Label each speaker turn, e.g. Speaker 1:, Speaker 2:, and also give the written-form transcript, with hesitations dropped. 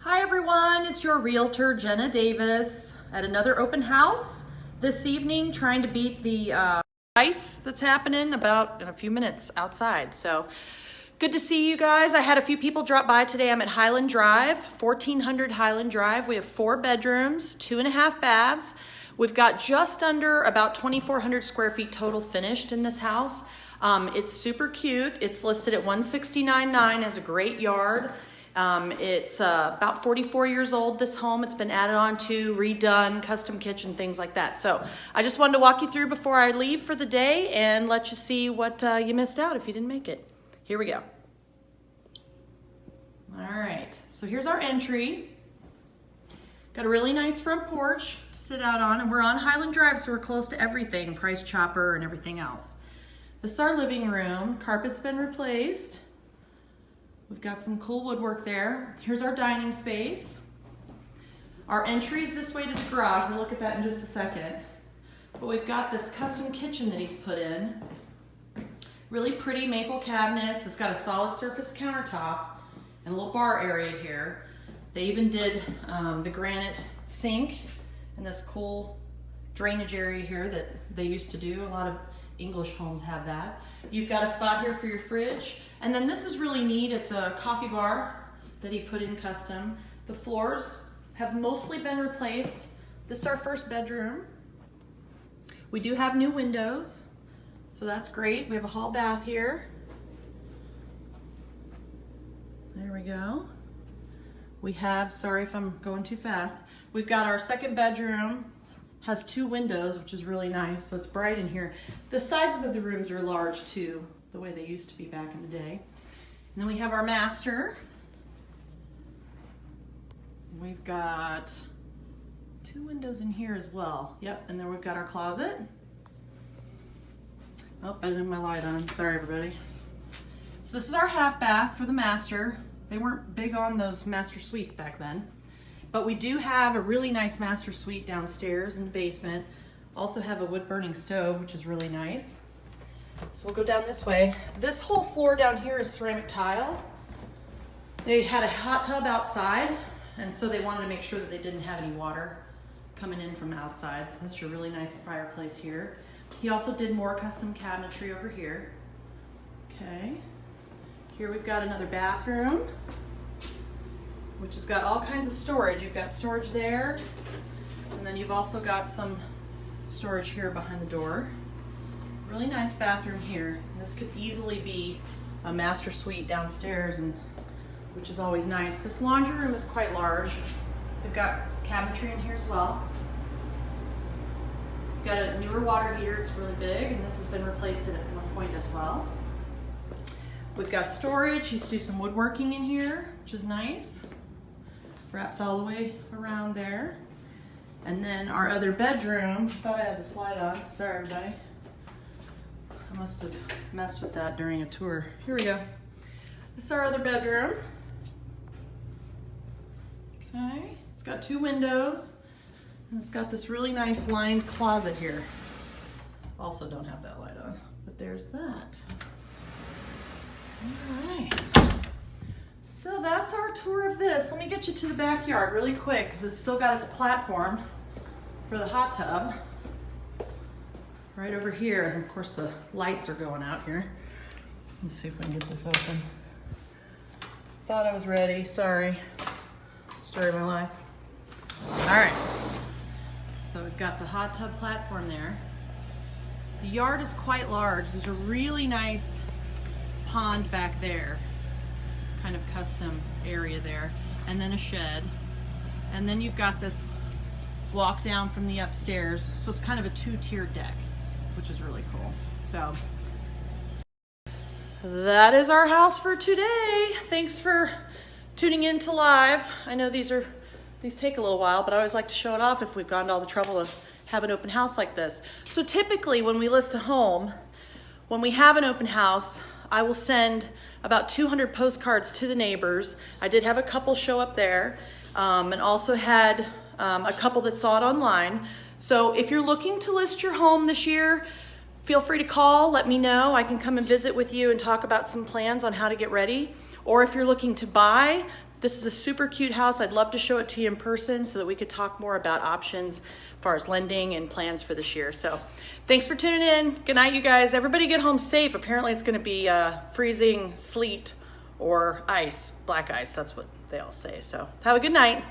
Speaker 1: Hi everyone, it's your realtor Jenna Davis at another open house this evening, trying to beat the ice that's happening about in a few minutes outside. So good to see you guys. I had a few people drop by today. I'm at Highland Drive, 1400 Highland Drive. We have 4 bedrooms, 2.5 baths. We've got just under about 2,400 square feet total finished in this house. It's super cute. It's listed at $169,900, has a great yard. It's about 44 years old, this home. It's been added on to, redone, custom kitchen, things like that. So I just wanted to walk you through before I leave for the day and let you see what you missed out if you didn't make it. Here we go. All right, so here's our entry. Got a really nice front porch to sit out on, and we're on Highland Drive, so we're close to everything, Price Chopper and everything else. This is our living room. Carpet's been replaced. We've got some cool woodwork there. Here's our dining space. Our entry is this way to the garage. We'll look at that in just a second. But we've got this custom kitchen that he's put in. Really pretty maple cabinets. It's got a solid surface countertop and a little bar area here. They even did the granite sink and this cool drainage area here that they used to do. A lot of English homes have that. You've got a spot here for your fridge. And then this is really neat. It's a coffee bar that he put in custom. The floors have mostly been replaced. This is our first bedroom. We do have new windows, so that's great. We have a hall bath here. There we go. We have, sorry if I'm going too fast, we've got our second bedroom. Has 2 windows, which is really nice, so it's bright in here. The sizes of the rooms are large too, the way they used to be back in the day. And then we have our master. We've got 2 windows in here as well. Yep, and then we've got our closet. Oh, I didn't have my light on, sorry everybody. So this is our half bath for the master. They weren't big on those master suites back then. But we do have a really nice master suite downstairs in the basement. Also have a wood burning stove, which is really nice. So we'll go down this way. This whole floor down here is ceramic tile. They had a hot tub outside, and so they wanted to make sure that they didn't have any water coming in from outside. So this is a really nice fireplace here. He also did more custom cabinetry over here. Okay. Here we've got another bathroom, which has got all kinds of storage. You've got storage there, and then you've also got some storage here behind the door. Really nice bathroom here. This could easily be a master suite downstairs, and which is always nice. This laundry room is quite large. They've got cabinetry in here as well. Got a newer water heater, it's really big, and this has been replaced at one point as well. We've got storage. You used to do some woodworking in here, which is nice. Wraps all the way around there. And then our other bedroom, thought I had this light on, sorry everybody. I must have messed with that during a tour. Here we go. This is our other bedroom. Okay, it's got 2 windows, and it's got this really nice lined closet here. Also don't have that light on, but there's that. All right. So that's our tour of this. Let me get you to the backyard really quick because it's still got its platform for the hot tub. Right over here, and of course the lights are going out here. Let's see if we can get this open. Thought I was ready, sorry. Story of my life. All right, so we've got the hot tub platform there. The yard is quite large. There's a really nice pond back there. Kind of custom area there, and then a shed, and then you've got this walk down from the upstairs, so it's kind of a 2-tiered deck, which is really cool. So that is our house for today. Thanks for tuning in to live. I know these take a little while, but I always like to show it off if we've gone to all the trouble of have an open house like this. So typically when we list a home, when we have an open house, I will send about 200 postcards to the neighbors. I did have a couple show up there, and also had a couple that saw it online. So if you're looking to list your home this year, feel free to call, let me know. I can come and visit with you and talk about some plans on how to get ready. Or if you're looking to buy, This is a super cute house. I'd love to show it to you in person so that we could talk more about options as far as lending and plans for this year. So thanks for tuning in. Good night, you guys. Everybody get home safe. Apparently it's going to be freezing sleet or ice, black ice. That's what they all say. So have a good night.